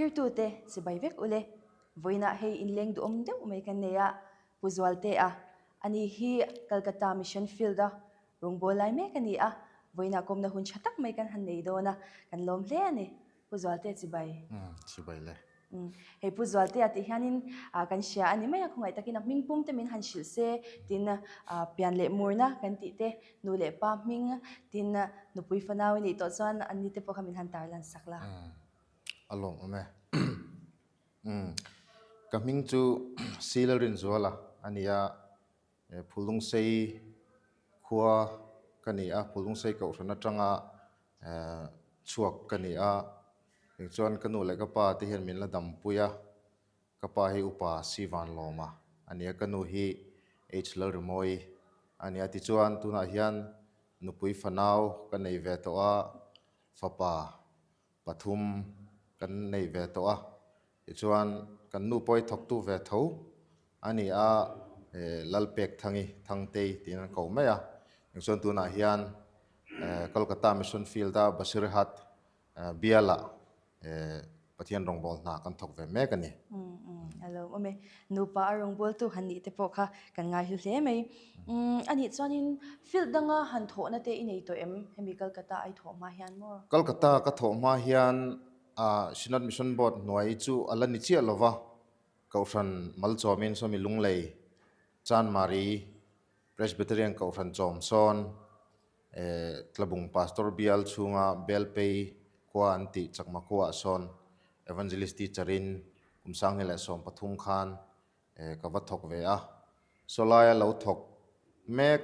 thir tu te si bai vek ule voina hei in leng du om deuh mai kan neya puzwal te a ani hi Calcutta Mission Field a rungbol lai mek ani a voina komna hun chatak mai kan han nei dona kan lom hle ani puzwal te chi bai chi bai le hei puzwal te ati hianin kan sia ani mai khongai takin a mingpum te min han shil se tin pian le murna kan ti te nu le pa ming tin nupui fanaw ni to chuan ani te po khamin han tar lan sakla alom ame kaming chu silarin zuala ania phulung sei khua kania phulung sei ko rana tanga chuak kania chuan kanu le ka pa ti hen min la dam puya ka pa hi upa siwan loma ania kanu hi h lor moi ania ti chuan tuna hian nupui fanau kan nei ve to a fapa pathum kan nei ve to a ti chuan kan nu poi thok tu ve tho ani a lalpek thangi thangtei tin ko me a chuan tuna hian Kolkata Mission Field a Basirhat biala pathian rongbol na kan thok ve me kan ni hello ome nupa rongbol tu han ni te po kha kan ngai hu hle mai ani chuanin field danga han tho na te inei to em hemi Kolkata ai tho ma hian mo Kolkata ka tho ma hian Sinat Mission Board noi chu alani chi alova kausan malchomin somi lunglei chan mari Presbyterian kausan chomson tlabung pastor bial chunga belpei kwa anti chakma kwa son evangelist teacherin kumsang ni le som pathum khan kawa thok ve a solaya lo thok mek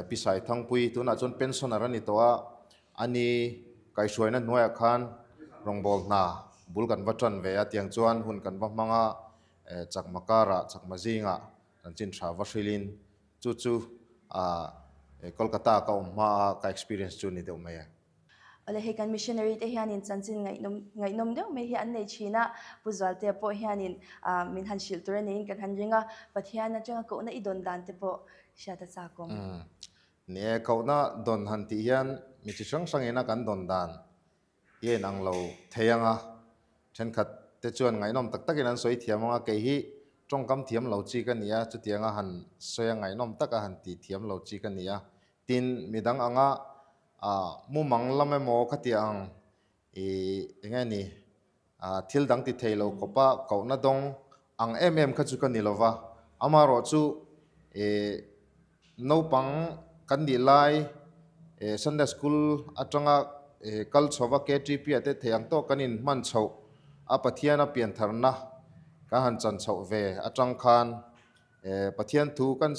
pisai thangpui tuna chon pensioner ani to a ani kai suaina noya khan rongbol na bulkan watran ve a tiang chuan hun kan wa manga chakmakara chakmazinga chin tha washilin chu chu Kolkata ka ma ka experience chu ni deuh mai ole he kan missionary te hianin chanchin ngai nom deuh mai hi an nei china puzwal te po hianin min han shil tur nei kan han ringa pathian atanga ko na idon dan te po shata cha kom ne ko na don han ti hian mi chi sang sang ena kan don dan ye nang lo theyanga then khat te chuan ngai nom tak tak in an soi thiamanga ke hi trong kam thiam lo chi kan nia chu tianga han soya ngai nom taka han ti thiam lo chi kan nia tin midang anga mu mang lame mo khatiang engai ni thil dang ti theilo kopa ko na dong ang kha chu kan ni lova amaro chu no pang kan di lai Sunday school atanga kal chowa KTP ate theyang to kanin man chho apathiana pian tharna ka han chan chho ve atang khan pathian thu kan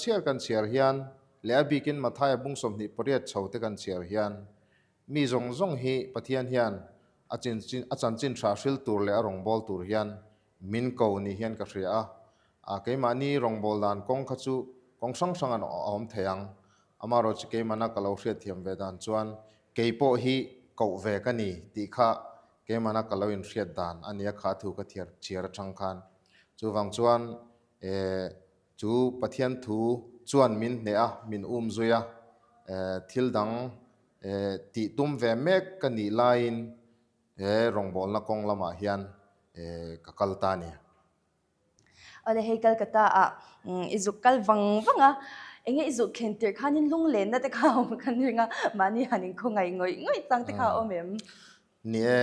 share hian le bikin mathai bung som ni poriat chho te kan share hian mi zong zong hi pathian hian achan chin thra hril tur le arong bol tur hian min ko ni hian ka hria keima ni rong bol dan kong khachu kong sang sang an om theyang amaro chi keimana kalo hriat thiam ve dan chuan keipo hi ko ve ka ni ti kha keimana kalo in hriat dan ania kha thu ka thiar chiar thang khan chu wang chuan chu pathian thu chuan min ne a min zuya thil dang ti tum ve mek ka ni lain rongbol na kong lama hian ka kaltani ole he Kolkata izukal wanga enge izuk khentir khanin lung len na te kha kan ringa mani hanin kho ngoi tang te kha omem nie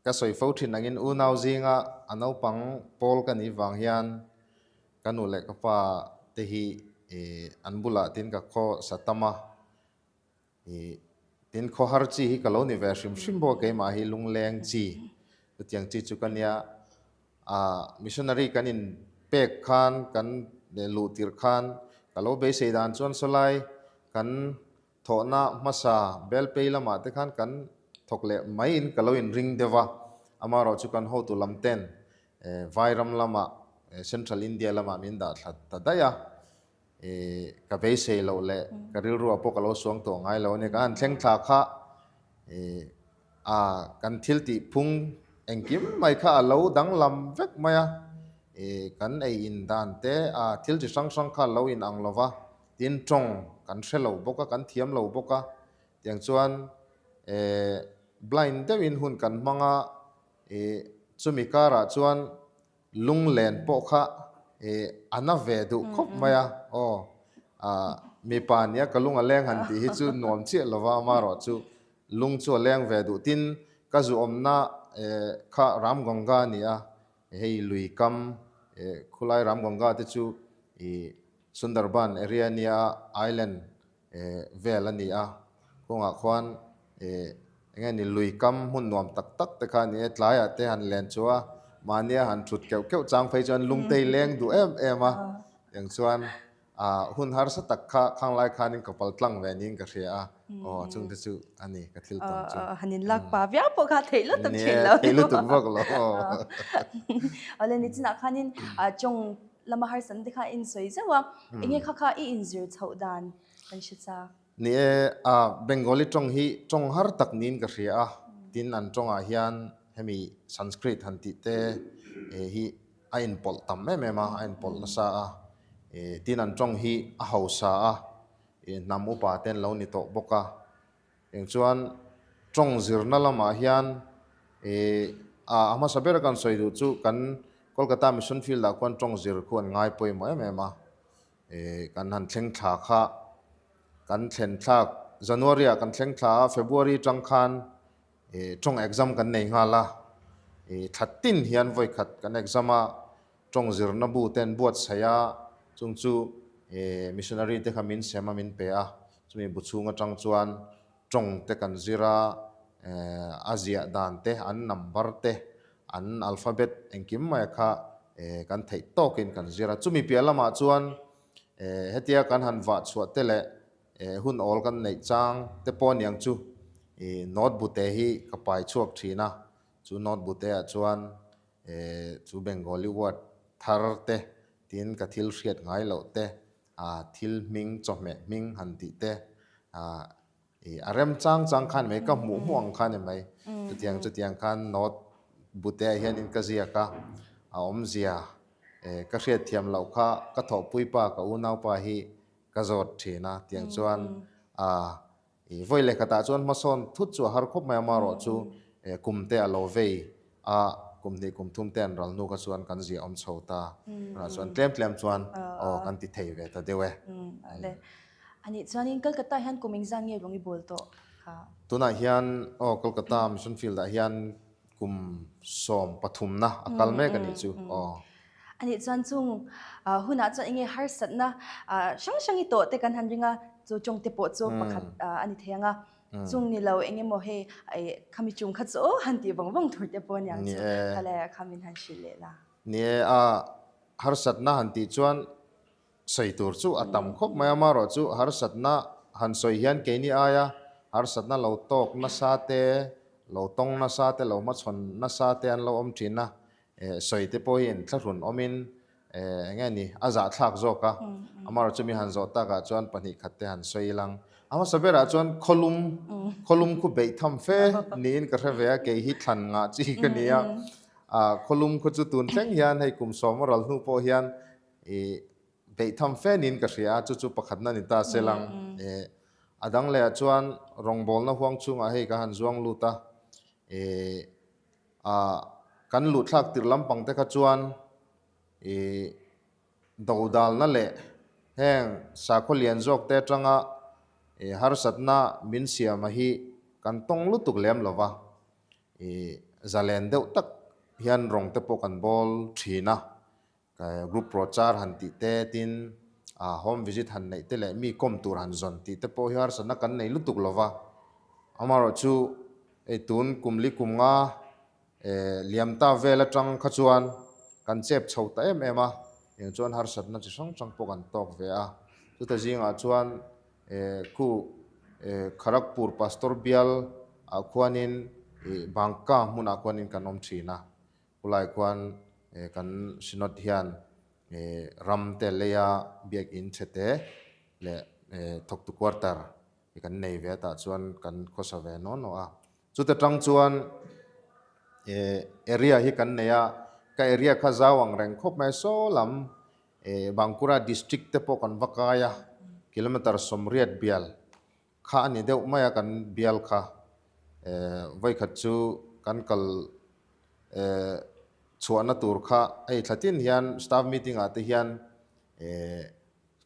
ka soi fo thin angin u nau zinga anau pang pol ka ni wang hian kanu le ka pa te hi anbula tin ka kho satama tin kho har chi hi kalo ni ve shim bo ke ma hi lung leng chi tiang chi chu kania missionary kanin pek khan kan lu tir khan kalo be seidan chon solai kan thona masa bel peilama te khan kan thokle mai in kalo in ring dewa amaro chu kan ho tu lamten vairam lama central india lama min da that tadaya ka be sei lo le ka ril ru apo kalo suang to ngai lo ne kan thleng thla kha kan thil ti phung engkim mai kha lo dang lam vek maya kan ei in dan te thil chi sang sang kha lo in ang lova tin tong kan hrelo boka kan thiam lo boka tiang chuan blind te in hun kan manga chumi kara chuan lung len po kha ana ve du khop maya mi pa nia kalung aleng han ti hi chu nom che lova ma ro chu lung chu leng ve du tin ka zu omna kha ram ganga nia hei lui kam khulai ram ganga te chu Sundarban area nia island vel ania konga khwan nge ni lui kam hun nuam tak tak te kha ni tlaya te han len chua mania han thut keu keu chang phei chan lung tei leng du em a yang chuan hun har sa tak kha khang lai khanin kapal tlang ve ning ka hria chung te chu ani ka thil tom chu hanin lak pa vya po kha theilo tam chen lo theilu tuk vak lo ale ni china khanin chong lama har san dekha in soi zawa enge kha kha I injure chau dan kan shicha ni Bengali tong hi tong har tak nin ka hria tin an tonga hian hemi Sanskrit han ti te hi a in pol tam me ma a in pol na sa tin an tong hi a hausa nam upa ten lo ni to boka eng chuan tong zirna lama hian ama sabera kan soidu chu kan Kolkata Mission Field la kwan tong zir khuan ngai poi me ma kan han thleng thla kha kan thlen thak January kan thleng thla February tangkhan tong exam kan nei nga la thattin hian voi khat kan exama tong zirna bu ten buat saya chung chu missionary te khamin sema min pe a chumi buchunga tang chuan tong te kan zira Asia dan te an number te an alphabet engkim mai kha kan thei tokin kan zira chumi pialama chuan hetia kan han wa chhuat te le hun ol kan nei chang te pon yang chu notebook te hi kapai chuak thina chu notebook te chuan chu Bengali word thar te tin ka thil hriat ngai lo te thil ming chome ming han ti te arem chang chang khan mai ka mu muang khan mai chutiang khan not bute hian in ka zia ka om zia ka hriat thiam lo kha ka tho pui pa ka u nau pa hi ka zot thina tiang chuan voi le khata chuan ma son thut chu har khop mai ma ro chu kumte alo vei kum ni kum thum ten ral nu ka chuan kan zia om chhota ra chuan tlem chuan kan ti thei ve ta dewe ale ani chuanin Kolkata hian kuming zang nge rongi bol to ha tuna hian Kolkata Mission Field a hian kum som pathum na akal me kan ni chu ani chuan chung huna chuan enge har satna shang I to te kan han ringa chu chong te po chu pakhat ani theanga chung ni lo enge mo he khami chung kha chu han ti bang thur te pon yang chu khala khamin han shile la ni har satna han ti chuan soi tur chu atam khop maya ma ro chu har satna han soi hian ke ni aya har satna lo tok na sa te lo tong na sa te lo ma chon na sa te an lo om thina soi te po in thlarun omin nge ni aza thlak zo ka amar chu mi han zo ta ka chuan pani khatte han soi lang ama sabera chuan kholum ku bei tham fe nin ka reve ke hi thlan nga chi ka nia kholum khu chu tun thleng hian hei kum somoral nu po hian bei tham fe nin ka hria chu pakhat na ni ta selang adang le chuan rongbol na huang chunga hei ka han zuang lu ta kan lu thlak tir lampang te kha chuan dodal na le heng sakholian jok te tanga har satna min siam hi kan tong lu tuk lem lova zalen deuh tak hian rong te po kan bol thina group prochar han ti te tin home visit han nei te le mi kom tur han zon ti te po har satna kan nei lu tuk lova amaro chu tun kumli kumnga liamta vela tang khachuan kan chep chhota em a eng chuan har satna chi sang po kan tok ve a chu ta jinga chuan ku Kharagpur pastor bial akwanin bangka mun akwanin kanom thina ulai kwan kan sinot hian ram te leya biak in chete le thok tu quarter kan nei ve ta chuan kan khosa ve no a chu ta tang chuan area hi kan neya ka area kha zawang reng khop mai so lam Bangkura district te po kan vakaya kilometer somriat bial kha ani deuh maya kan bial kha vai khat chu kan kal chuana tur kha ei thlatin hian staff meeting ate hian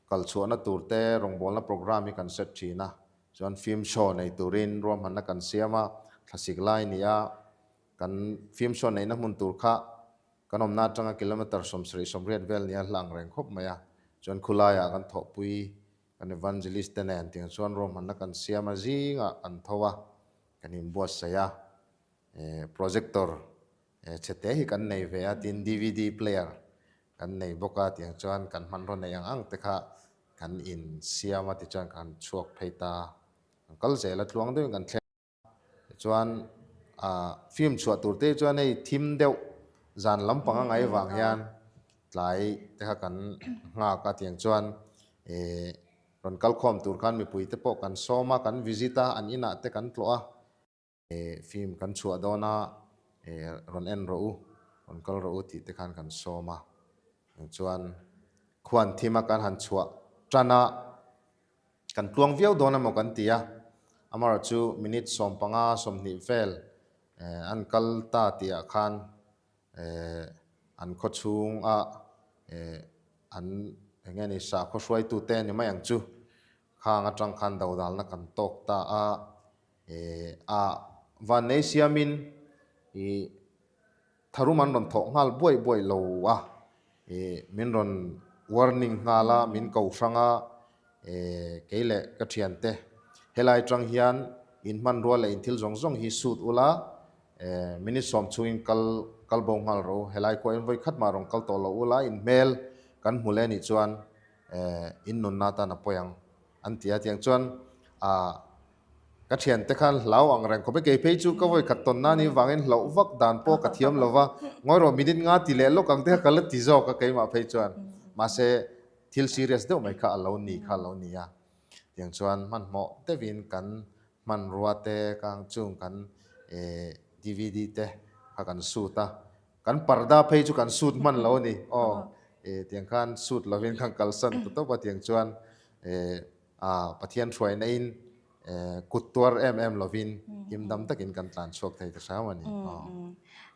kal chuana tur te rongbol na program hi kan set thina chuan film show nei turin rom hanna kan siama thlasik lai nia kan film show nei na mun tur kha kanom na tanga kilometer somsri somriat vel nia hlang reng khop maya chuan khulaya kan tho pui kan evangelist te nen ting chuan rom hanna kan siama zinga an thowa kanin boss saya projector chete hi kan nei ve a tin DVD player kan nei boka tiang chuan kan man ron nei ang te kha kan in siama ti chuan kan chuak pheita kal zela tluang de kan thlen chuan film chua tur te chuan ei thim deuh zan lampang ngai wang hian tlai te kha kan nga ka tiang chuan ron kal khom tur kan mi pui te po kan soma kan visita an ina te kan tloa film kan chua dona ron en ro u ron kal ro u ti te khan kan soma chuan khuan thima kan han chua trana kan tluang viau dona mo kan tia amara chu minute som panga som ni vel an kal ta tia khan an kho chung a an engeni sa kho shwai tu te ni mayang chu khang atang khan dau dal na kan tok ta a vanesia min i tharuman ron tho ngal boi boi lo a min ron warning ngala min kau sanga keile ka thian te helai tang hian in man ro le in thil zong zong hi suit ula minute som chuin kal bong ngal ro helai ko en voi khat ma rong kal to lo ula in mail kan hmule ni chuan in nun na ta na poyang an tia tiang chuan ka thian te khan lau ang reng ko be ke pe chu ka voi khat ton na ni wangin lo vak dan po ka thiam lova ngoi ro minute nga ti le lo kang te kal ti zo ka ke ma pe chuan ma se thil serious de mai kha lo ni kha lo ni ya tiang chuan man mo te vin kan man ruwa te kang chung kan DVD te kha kan shoot ta kan parda pe chu kan shoot man lo ni tiang khan shoot lovin kang kalsan to pa tiang chuan pathian thruai na in kutuar lovin kimdam takin kan tlan chok thei ta sawani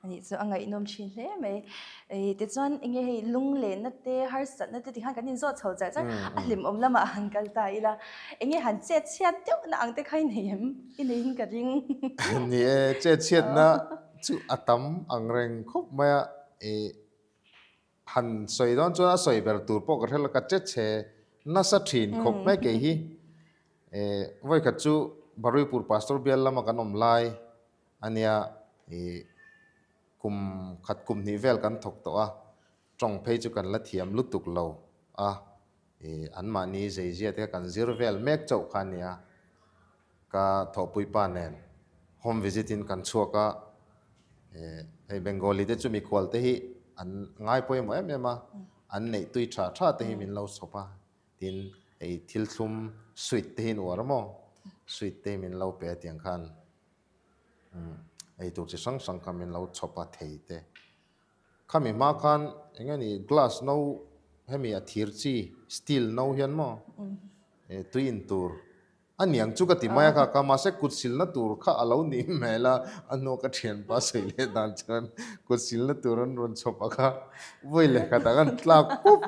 ani chu angai nom thin hle mai te chuan inge hei lung le na te har sat na te ti han kan in zo chho cha cha ahlim om lama han kal ta ila inge han che chiat tu na ang te khai nei em in nei hin ka ring ni che chiat na chu atam angreng khop maya han soi don chu soi ber tur po ka thel ka che che na sa thin khop mai ke hi voi khat chu Baruipur pastor bial lama kan om lai ania kum khat kum ni vel kan thok to a tong phei chu kan la thiam lutuk lo an ma ni zeizia te kan zir vel mek chau khania ka thopui pa nen home visit in kan chuaka ei bengali te chu mi khwal te hi an ngai poi mo em ma an nei tui tha tha te hi min lo sopa tin ei thil thlum sweet te hin war mo sweet te min lo pe tiang khan ei tur chi sang sang kam min lo chopa thei te khami ma khan engani glass no hemi a thir chi steel no hian mo tuin tur aniang chu ka ti maya kha ka ma se kutsil na tur kha alo ni mela ano ka thian pa soile dan chan kutsil na turan ron chopa kha voile kha ta kan tlak pup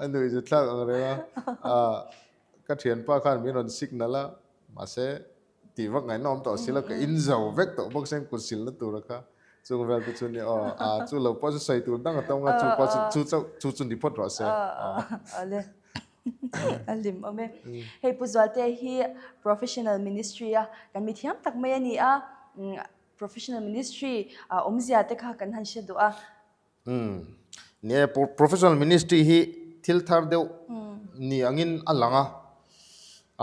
anu je tlak angrewa ka thian pa khan mi ron signal a ma se ti wak ngai nom to sila ka in zo vek to bok sen kutsil na tur kha chung vel chu ni chu lo pa sai tur dang ta nga chu pa chu ni pot ro se ale alim ame hei puzwalte hi professional ministry a kan mi thiam tak mai ani a professional ministry omzia te kha kan han she do a ne professional ministry hi thil thar deu ni angin alanga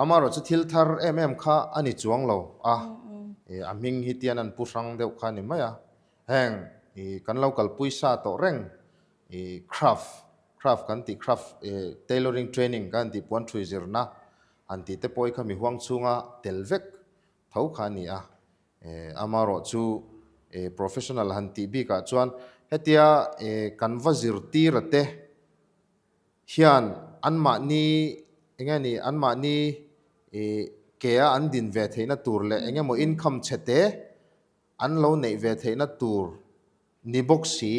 amaro chu thil thar kha ani chuang lo aming hi tian an pusang deu kha ni maya heng kan local puisa to reng craft kan ti craft tailoring training kan ti puan thui zirna an ti te poi kha mi huang chunga telvek thau kha ni amaro chu professional han ti bi ka chuan hetia kan vazir ti rate hian anma ni engani anma ni ke a an din ve theina tur le engemaw income chete an lo nei ve theina tur ni box si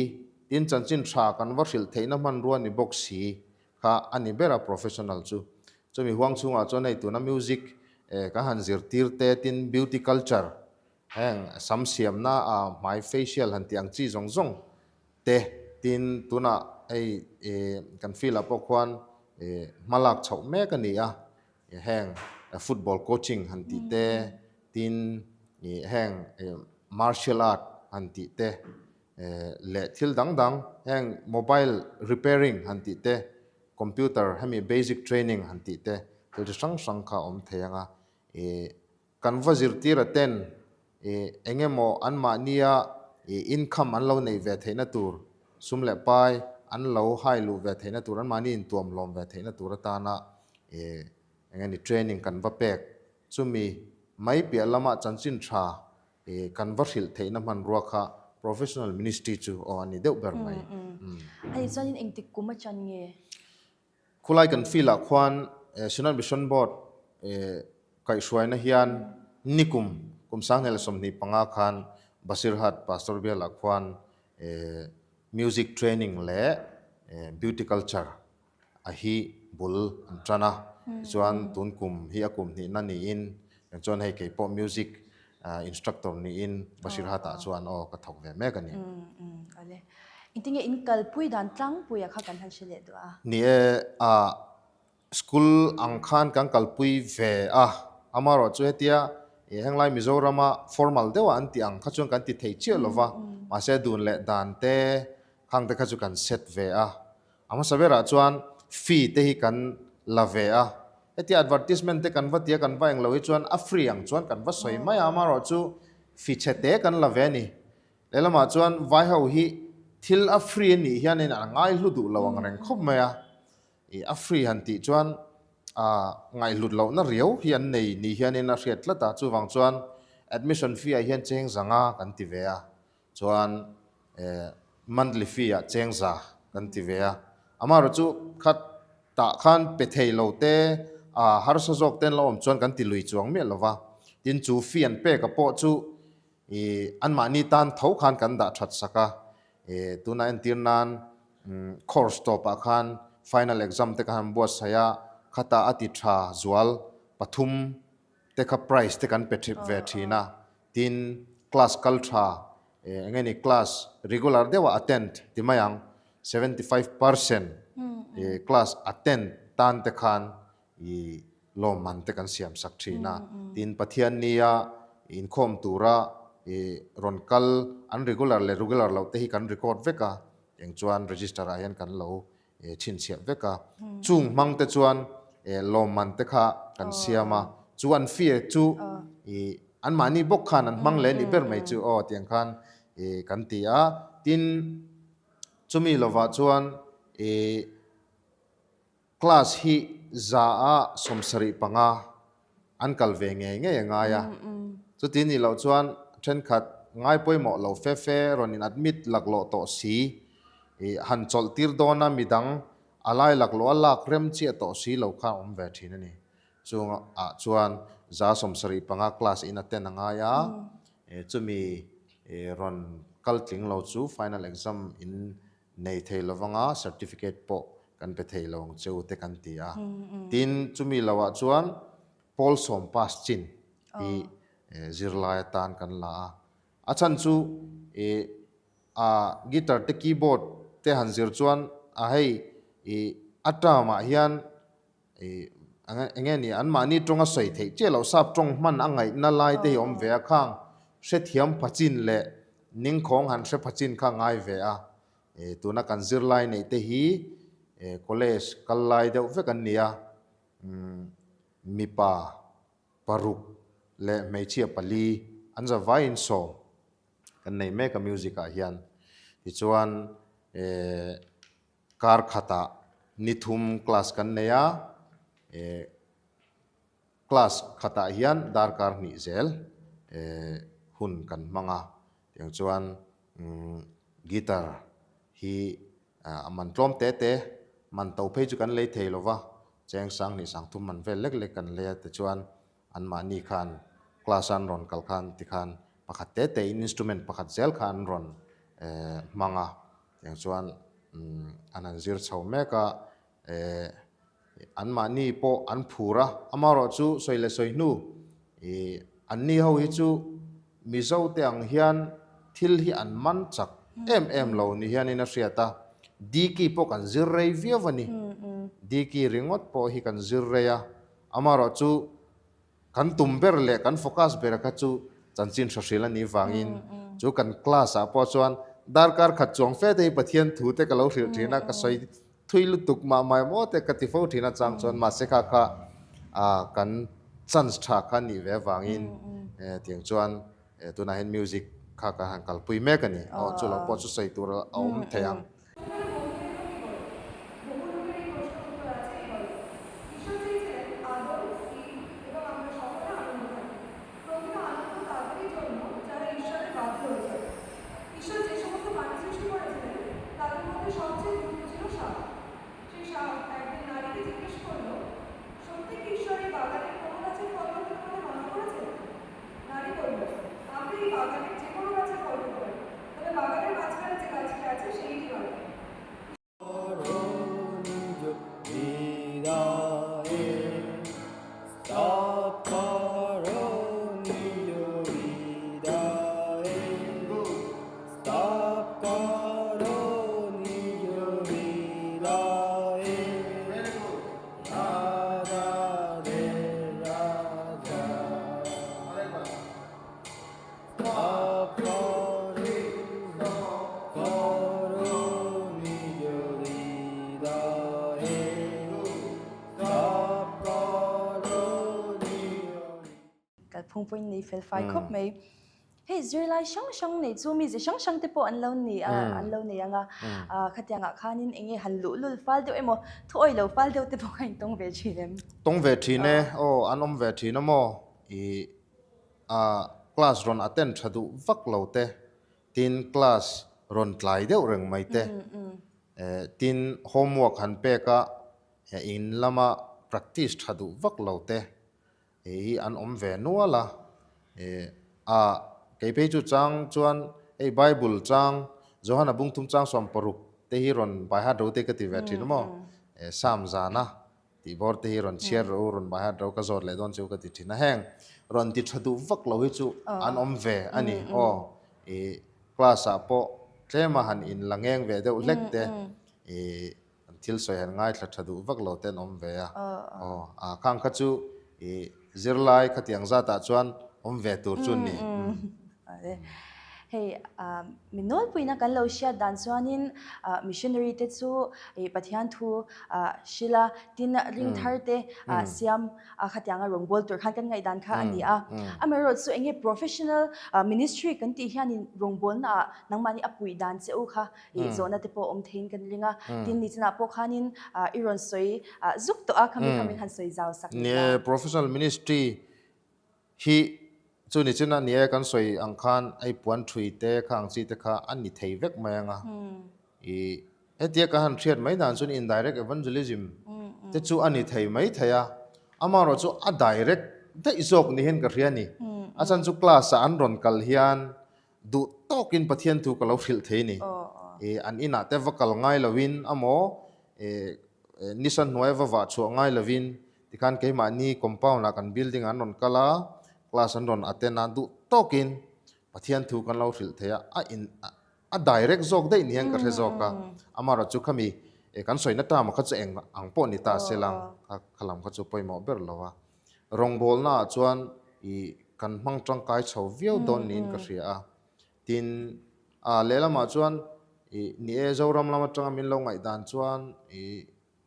tin chanchin tha kan va hril theina man ruwa ni box si kha ani bera professional chu chumi huang chunga cho nei tuna music ka han zir tir te tin beauty culture heng sam siam na my facial han tiang chi zong zong te tin tuna ai kan feel apo kwan malak chau me ka ni a heng football coaching han ti te tin heng martial art han ti te le thil dang dang heng mobile repairing han ti te computer hemi basic training han ti te thil sang sang kha om theyanga kan vazir tira ten engemo anma nia income an lo nei ve theina tur sumle pai an lo hai lu ve theina tur an mani in tuam lom ve theina tur ta na engani training kan va pek chumi mai pia lama chanchin tha kan va hril theina man ruwa kha professional ministry chu o ani deuh ber mai ani chuanin engtik kuma chan nge khulai kan fila khwan National Mission Board kai hruaina hian nikum kumsang hel somni panga khan Basirhat Pastor Bela khwan music training le beauty culture a hi bul antrana chuan tunkum hi akum ni na ni in chuan hei ke pop music instructor ni in Basirhat a chuan o ka thok ve me ka ni ale intinge in kal pui dan tlang pui a kha kan han shile do a ni a school angkhan kan kalpui ve amaro chu hetia henglai Mizorama formal dewa anti ang khachun kan ti thei che lova ma se dun le dan te khang te khachu kan set ve ama sabera chuan fee te hi kan la ve hetia advertisement te kan vatia kan va eng lo hi chuan a free ang chuan kan va soi mai amaro chu fee che te kan la ve ni lelama chuan vai ho hi thil a free ni hianin angai hlu du lawang reng khop mai a free han ti chuan ngai lut lo na riau hian nei ni hianin a hriat tlata chu wang chuan admission fee a hian cheng zanga kan ti ve chuan monthly fee a cheng za kan ti ve amaro chu khat ta khan pe thei lo te har sa jok ten lo om chuan kan ti lui chuang me lova tin chu fee an pe ka po chu an ma ni tan tho khan kan da that saka tuna en tirnan course to pa khan final exam te kan bo saya khata ati tha zual pathum te kha price te kan petrip ve thina tin class culture ngeni class regular dewa attend timayang 75% class attend tan te khan lo man te kan siam sak thina tin pathian nia in khom tura ron kal unregular le regular lo te hi kan record veka eng chuan register a hian kan lo chin siam veka chung mang te chuan lo man te kha kan siama chuan fee chu an mani bok khan an mang le ni ber mai chu o tiang khan kan ti tin chumi lova chuan class hi za somsari panga an kal ve nge nga ya chu tin ni lo chuan then khat ngai poimo lo fe ronin admit laglo to si han chol tir dona midang alai laklo alak rem che to si lo kha om ve thina ni chung chuan za somsari panga class in aten anga ya chumi ron kaltling lo chu final exam in nei thei lovanga certificate po kan pe thei long cheu te kan ti tin chumi lawa chuan pol som pass chin i zirlai tan kan la achan chu guitar te keyboard te han zir chuan hei atama hian engeni an mani tonga soi thei che lo sap tong man angai na lai te om ve khang hre thiam phachin le ning khong han hre phachin kha ngai ve tuna kan zirlai nei te hi college kallai deuh ve kan nia mipa paruk le meichia pali anja vain so kan nei me ka music a hian ti chuan kar khata nithum class kan neya class khata hian darkar ni zel hun kan manga tiang chuan guitar hi aman tlom te man to phei chu kan lei thei lova cheng sang ni sang thum man vel lek lek kan le te chuan an ma ni khan class an ron kal khan ti khan pakhat te instrument pakhat zel khan ron manga yang chuan anan zir chho meka an ma ni po an phura amaro chu soile soinu an ni ho hi chu mizo te ang hian thil hi an man chak em lo ni hian in a hriata diki po kan zir rei viawani diki ringot po hi kan zir reya amaro chu kan tumber le kan focus ber ka chu chanchin thrisila ni wangin chu kan class a po chuan darkar khat chong fe te pathian thu te ka lo hril thina ka soi thuilu tuk ma mai mo te ka ti fo thina chang chon ma se kha kan chance tha kha ni ve wangin tiang chuan tuna hen music kha ka han kal pui me ka ni chu lo po chu sei tur om theyang kal phung point nei fel fai khop mai hey zirlai shang nei chu mi je shang te po an lo ni an lo nei anga khatyanga khanin enge han lul fal de emo thoi lo fal de te po kain tong ve chinem tong ve thi ne an om ve thi na mo class ron attend thadu vak lo te tin class ron tlai deuh reng mai te tin homework han pe ka in lama practice thadu vak lo te an om ve nuala kei pe chu chang chuan bible chang johana bungthum chang som paruk te hi ron bai ha do te ka ti ve thin mo sam zana ti bor te hi ron chiar ro ron bai ha do ka zor le don chu ka ti thina heng ron ti thadu vak lo hi chu an om ve ani class a po tlema han in langeng ve deuh lek te thil soi han ngai thla thadu vak lo ten om ve a khang kha chu zirlai khatiang zata chuan om ve tur chun ni hey minol puina kan lo sia dan chuanin missionary te chu pathian thu shila tin ring thar te siam khatianga rongbol tur khan kan ngai dan kha ani amero chu enge professional ministry kan ti hianin rongbol na nangmani apui dan che u kha zona te po om thein kan ringa tin ni chana po khanin iron soi zuk to a khami han soi jaw sak ne professional ministry hi chu ni chuna ni kan soi ang khan ai puan thui te khang chi te kha an ni thei vek mai anga etia ka han thiat mai dan chun indirect evangelism te chu ani thei mai thaya amaro chu a direct te isok ni hen ka riani achan chu class an ron kal hian du tokin pathian thu ka lo phil thei ni an ina te vakal ngai lovin amo nisan nueva wa chu ngai lovin tikhan ke ma ni compound la kan building an ron kala class an ron atena du tokin pathian thu kan lo hril theya a direct zok dei ni hang ka re zoka amara chu khami kan soina ta ma kha chu eng ang po ni ta selang khalam kha chu poimo ber lowa rongbol na chuan kan mang tang kai chho viau don nin ka ria tin lela ma chuan ni e zoram lama tanga min lo ngai dan chuan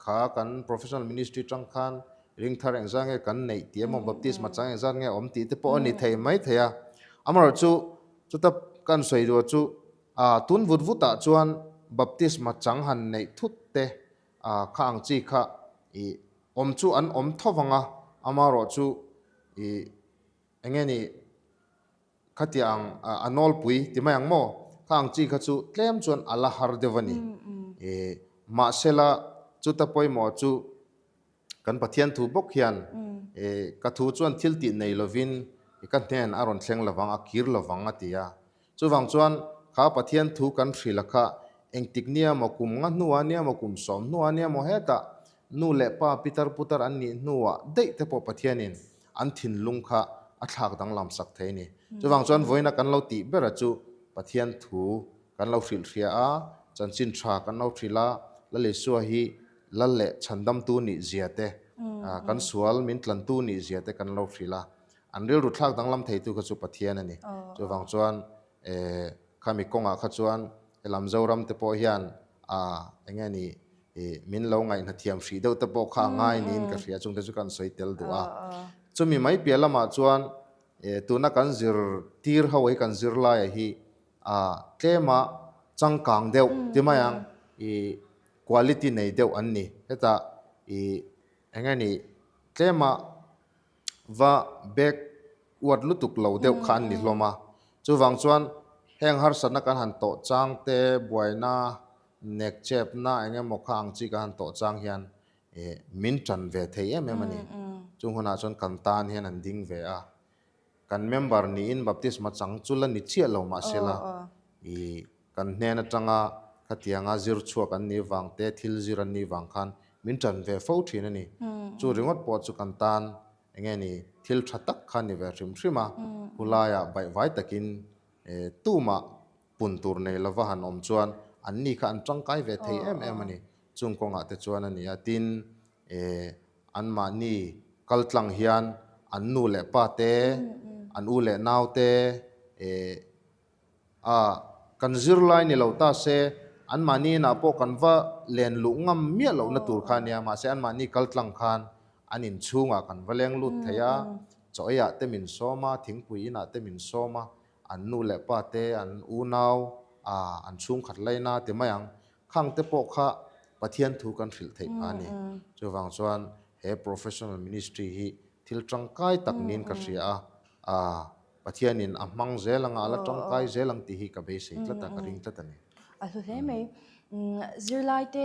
kha kan professional ministry tang khan ring thar eng zange kan nei tiam baptist ma chang eng zange om ti te po ni thei mai theya amar chu ta kan soi ro chu tun vut vuta chuan baptist ma chang han nei thut te khang chi kha om chu an om thowanga amaro chu engeni khatiang anol pui timayang mo khang chi kha chu tlem chuan ala har devani ma sela chu ta poi mo chu kan pathian thu bok hian ka thu chuan thil ti nei lovin kan hnen aron thleng lawang a kir lawang atia chuwang chuan kha pathian thu kan hrilakha engtik nia makum nga hnuwa nia makum som hnuwa nia mo heta nu le pa pitar putar an ni hnuwa dei te po pathianin an thin lung kha a thlak dang lam sak theini chuwang chuan voina kan lo ti bera chu pathian thu kan lo hril hria a chanchin tha kan lo thrila la le suwa hi la le chandam tu ni ziate kan sual min tlan tu ni ziate kan lo thrila an ril ru thlak dang lam thei tu kha chu pathian ani chuwang chuan khami konga kha chuan elam zoram te po hian engani min lo ngai na thiam hri deuh te po kha ngai nin ka hria chung te chu kan soitel du a chumi mai pialama chuan tuna kan zir tir hawai kan zir lai hi tlema changkang deuh timayang quality nei deuh an ni heta engani tlema va back ward lutuk lo deuh khan ni hloma chuwang chuan heng har sana kan han to chang te buaina nek chep na enge mokha angchi kan to chang hian min tran ve thei em ani chung hona chon kan tan hian an ding ve a kan member ni in baptisma chang chula ni chia lo ma sela kan hnen atanga khatianga zir chhuak an ni wang te thil zir an ni wang khan min tran ve fo thin ani chu ringot po chu kan tan enge ni thil thatak khan ni ve hrim hrima hulaya bai vai takin tuma puntur nei lova han om chuan an ni kha an tangkai ve thei em ani chung konga te chuan ani atin an ma ni kaltlang hian an nu le pa te an u le nau te kan zir lai ni lo ta se an ma ni na po kan va len lu ngam mia lo na tur khan ya ma se an ma ni kaltlang khan an in chunga kan valeng lut theya choya te min soma thingpui na te min soma an nu le pa te an u nau an chung khat laina te mayang khang te po kha pathian thu kan hril thei ani chuwang chuan he professional ministry hi thil tangkai tak nin ka hria pathianin a hmang zelanga la tangkai zelang ti hi ka be sei tlata ka ring tlatani a hlu hle mai zirlai te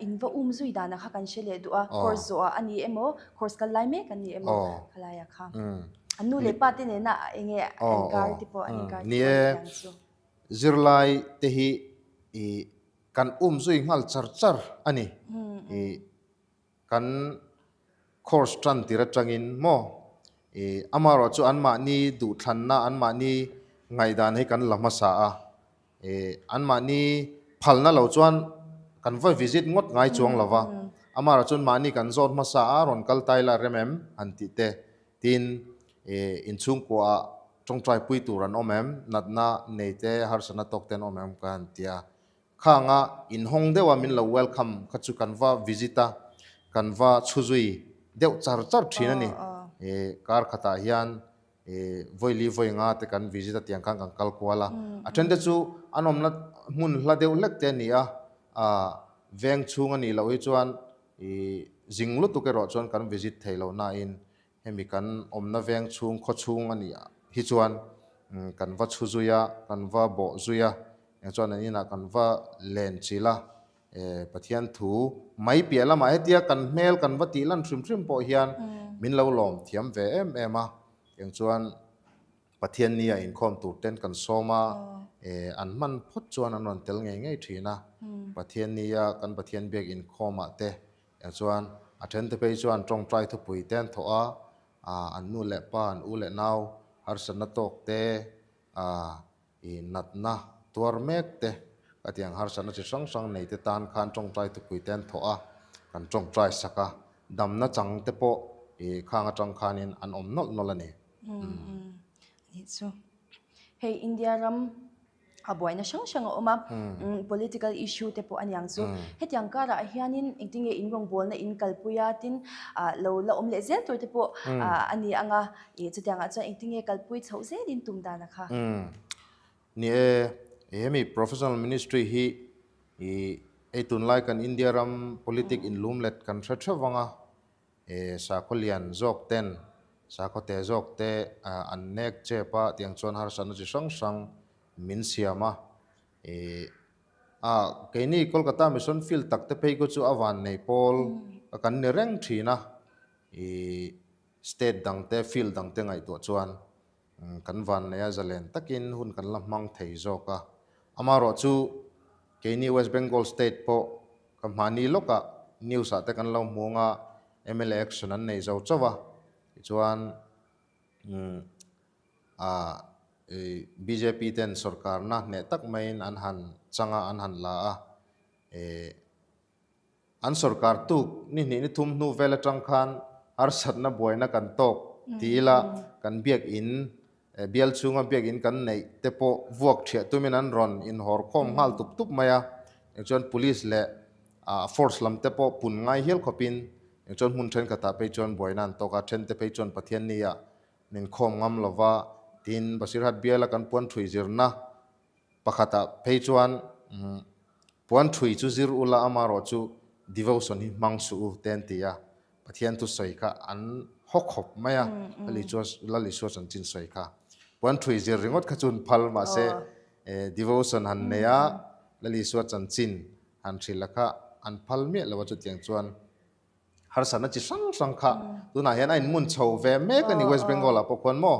inva zui dana kha kan shele du a course zo ani emo course kan lai me kan ni emo khalaya kha anu le pa te ne na enge angar tipo angar ni zirlai te hi kan zui ngal char char ani kan course tran tira tangin mo amaro chu anma ni du thlanna anma ni ngai dan he kan lama sa a anma ni phalna lo chuan kan va visit ngot ngai chuang lova amara chun mani kan zot ma sa a ron kal taila remem anti te tin in chung ko a tong trai pui tu ran omem natna neite har sana tok ten omem kan tia khanga in hong dewa min lo welcome khachu kan va visita kan va chuzui deu char char thina ni kar khata hian voili voinga te kan visita tiang kan kal kwala attend chu anom na mun hla deu lek te ni a veng chunga ni lo hi chuan jinglu tu ke ro chuan kan visit theilo na in hemi kan omna veng chung kho chung ani hi chuan kan va chuzuya kan va bo zuya chuan ani na kan va len chila pathian thu mai piala ma hetia kan mel kan va ti lan thrim thrim po hian min lo lom thiam ve em a yang chuan pathian nia in khom tu ten kan soma an man phot chuan an ron tel nge nge thina pathian nia kan pathian bek in khoma te yang chuan athen te pe chuan tong trai thu pui ten tho a an nu le pa an u le nau har sana tok te i natna tuar mek te atiang har sana chi sang sang nei te tan khan tong trai thu pui ten tho a kan tong trai saka damna chang te po khanga tang khanin an om nol nol ani ni chu hey india ram aboy na sang sang oma political issue te po anyang chu hetiang kara hianin engtinge inrong bol na in kalpuya tin lo la om le zel to te po ani anga chutianga cha engtinge kalpui chho ze din tumda na kha ni mi professional ministry hi tun like an india ram politic in lumlet kan thra wanga sa kolian jok ten sa ko te jok te an nek che pa tiang chon har san chi sang sang min siama keini kolkata mission field tak te pei ko chu awan nei pol kan ni reng thina i state dangte field dangte ngai to chuan kan van ne zalen takin hun kan lam mang thei zoka amaro chu keni West Bengal state po kamani loka news ate kan lo munga MLA election an nei zo chawa chuan BJP ten sarkar na ne tak main an han changa an han la a an sarkar tu ni thum nu vela tang khan ar satna boina kan tok tila kan biak in bial chunga biak in kan nei tepo vuak thia tumin an ron in hor khom hal tup tup maya chon police le force lam tepo pun ngai hel khopin chon mun then kata pe chon boina an toka then te pe chon pathian nia nin khom ngam lova tin basirhat biala kan puan thui zirna pakhata pe chuan puan thui chu zir ula amaro chu devotion hi mangsu ten tia pathian tu soika an hok hop maya lali chu chan chin soika puan thui zir ringot khachun phal ma se devotion han neya lali chu chan chin han thrilaka an phal me lawa chu tiang chuan har sana chi sang kha tuna hian ain mun chho ve me kani West Bengal a pokon mo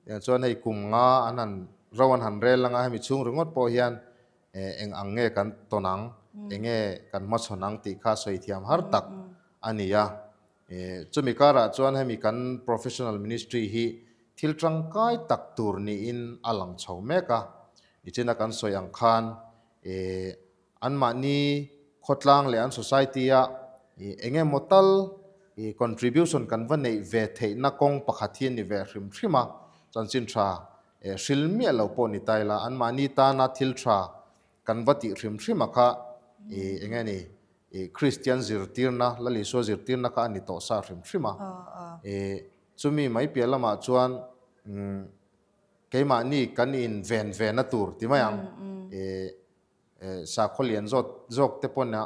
yang chuan hei kumnga anan rawan han rel langa hemi chung ringot po hian eng ange kan tonang enge kan ma chonang ti kha soi thiam har tak ania chumi kara chuan hemi kan professional ministry hi thiltang kai tak tur ni in alang chho meka ichina kan soyang khan anma ni khotlang le an society a enge motal contribution kan vanei ve thei na kong pakhathian ni ve hrim thrima chanchin tha shilmi lo po ni taila an mani ta na thil tha kan vati hrim thrima kha enge ni Christian zirtirna lali so zirtirna ka ani to sa hrim thrima chumi mai pialama chuan keima ni kan in ven na tur timayang sa kholian zok te pona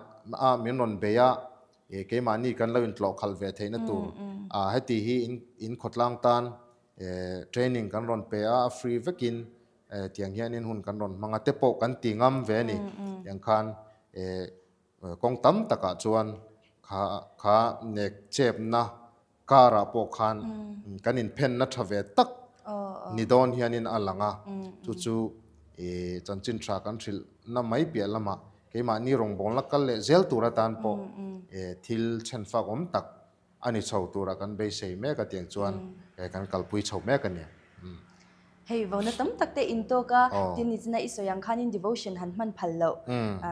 a minon beya keima ni kan lo in tlo khal ve theina tur heti hi in khotlang tan training kan ron pe a free vekin tiang hian in hun kan ron manga te po kan tingam ve ni yang khan kong tam taka chuan kha nek chep na kara po khan kan in pen na thave tak ni don hian in alanga chu chanchin tha kan thil na mai pia lama keima ni rong bol la kal le zel tura tan po thil chen fa om tak ani chho tura kan be sei me ka tiang chuan kan kalpui chho me ka ni hei vona tam takte into ka tin ni china isoyang khan in devotion han man phallo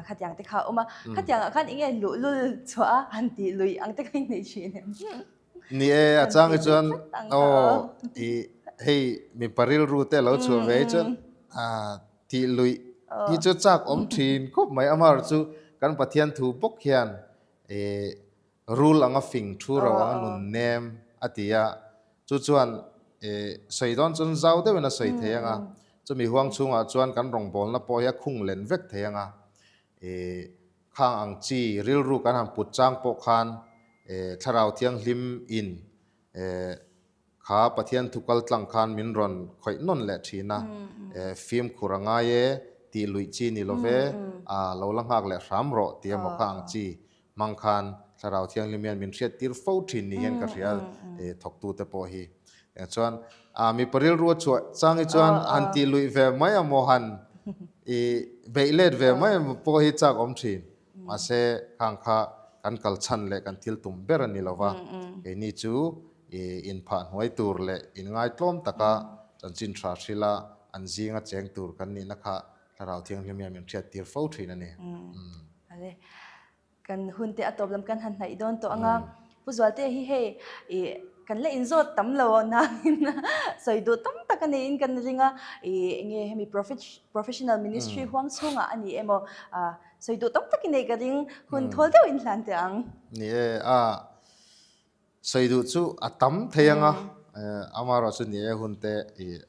khatyang te kha oma khatyang khan inge lul chwa han ti lui ang te kai nei chin ni achang chuan hei mi paril ru te lo chu ve chuan ti lui hi chu chak om thin khop mai amar chu kan pathian thu pok hian rule anga fing thu ro anga nun nem atia chu chuan soidon chun zau de na soi theyanga chumi huang chunga chuan kan rong bol na po ya khung len vek theyanga khang ang chi ril ru kan ham put chang po khan tharau thiang hlim in kha pathian thukal tlang khan min ron khoi non le thina film khuranga ye ti lui chi ni love lo lang hak le ram ro ti mo khang chi mang khan tharau thiang hlim min thiat tir fo thin ni yan ka ria thok tu te po hi chuan mi paril ru chu changi chuan anti lui ve mai amohan beilet ve mai po hi chak om thin ma se khang kha kan kal chan le kan thil tum ber ani lova ke ni chu in pha hoi tur le in ngai tlom taka chanchin thra thrila an zinga cheng tur kan ni na kha tharau thiang hlim min thiat tir fo thin ani ale kan hunte atop lam kan han nai don to anga puzwalte hi he kan le inzo tam lo na soidu tam takane in kan ringa nge hemi professional ministry huang chunga ani emo soidu tam takine ka ring hun thol de in hlan te ang ni soidu chu atam theyanga amaro chu ni hunte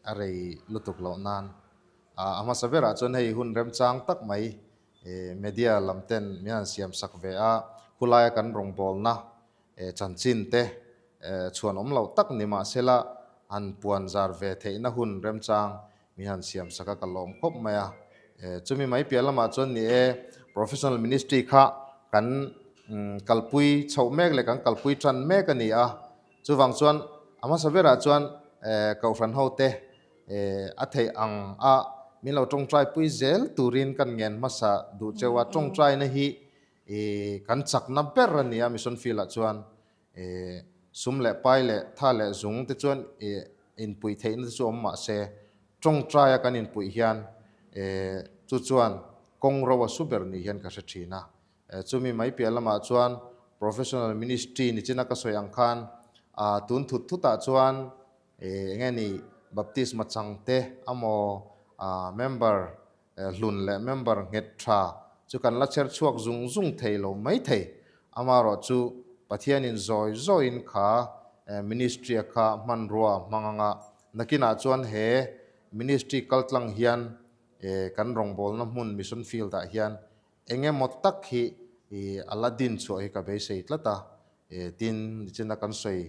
arei lutuk lo nan ama savera chon hei hun rem chang tak mai media lamten mian siam sak ve a khulaya kan rong bol na chanchin te chuan om lo tak ni ma sela an puan zar ve theina hun rem chang mi han siam saka kalom khop maya chumi mai pialama chon ni professional ministry kha kan kalpui chho mek le kan kalpui tran mek ani a chuwang chuan ama sabera chuan kau ran ho te a thei ang a milo tong trai pui zel turin kan ngen masa du chewa tong trai na hi kan chak na ber ani a mission field a chuan sum le pai le tha le zung te chuan in pui thein chu ma se tong trai a kan in pui hian chu chuan kong ro wa super ni hian ka sa thina chumi mai pia lama chuan professional ministry ni china ka soyang khan tun thut thuta chuan nge ni baptisma changte amo member hlun le member nget tha chu kan la cher chuak zung zung theilo mai thei amaro chu pathian in zoi in kha ministry kha man ruwa manganga nakina chuan he ministry kaltlang hian kan rongbol na mun mission field a hian enge mot tak hi aladin chu hi ka be sei tlata tin china kan soi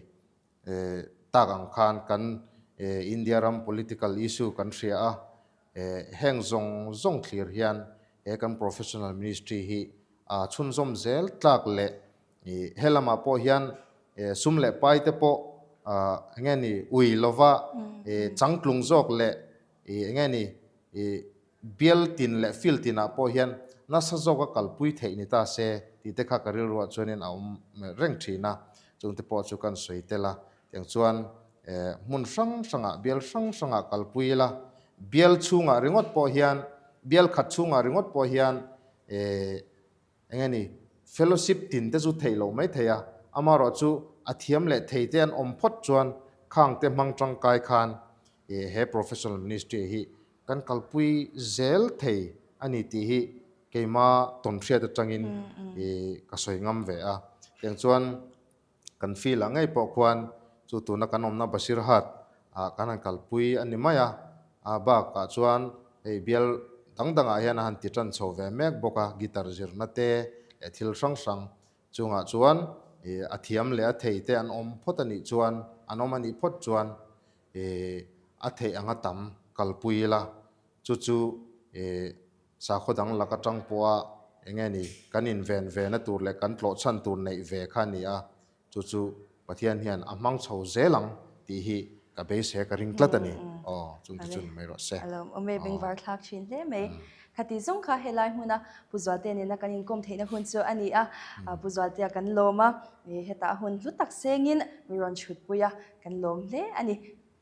tagang khan kan india ram political issue kan ria a heng zong clear hian kan professional ministry hi chun zom zel tlak le helama po hian sum le pai te po nge ni ui lova changklung jok le nge ni bial tin le fil tin a po hian na sa zoga kalpui thei ni ta se ti te kha karil ro chuanin a reng thina chung te po chu kan soi tela tiang chuan mun sanga bial sanga kalpui la bial chunga ringot po hian bial khat chunga ringot po hian engani fellowship tin te chu theilo mai theya amaro chu athiam le theiten om phot chuan khang te mang tang kai khan he professional ministry hi kan kalpui zel thei ani ti hi keima ton thria ta tangin ka soi ngam ve a teng chuan kan feel angai po kwan chu tu na kanom na basir hat kanan kalpui ani maya ba ka chuan bial dangdanga hian han ti tan chho ve mek boka guitar zir na te thil sang chunga chuan athiam le a thei te an om phot ani chuan anom ani phot chuan a thei anga tam kalpui la chu sa khodang laka tang poa engeni kanin ve na tur le kan tlo chan tur nei ve khani a chu pathian hian amang chho zelang ti hi ka be se ka ring tlatani chung ti chun mai ro se alom ome beng var thak chin le me khati zong kha helai huna puzwalte ne na kanin kom theina hun chu ani a puzwalte kan loma heta hun lu tak sengin miron chhut puya kan lom le ani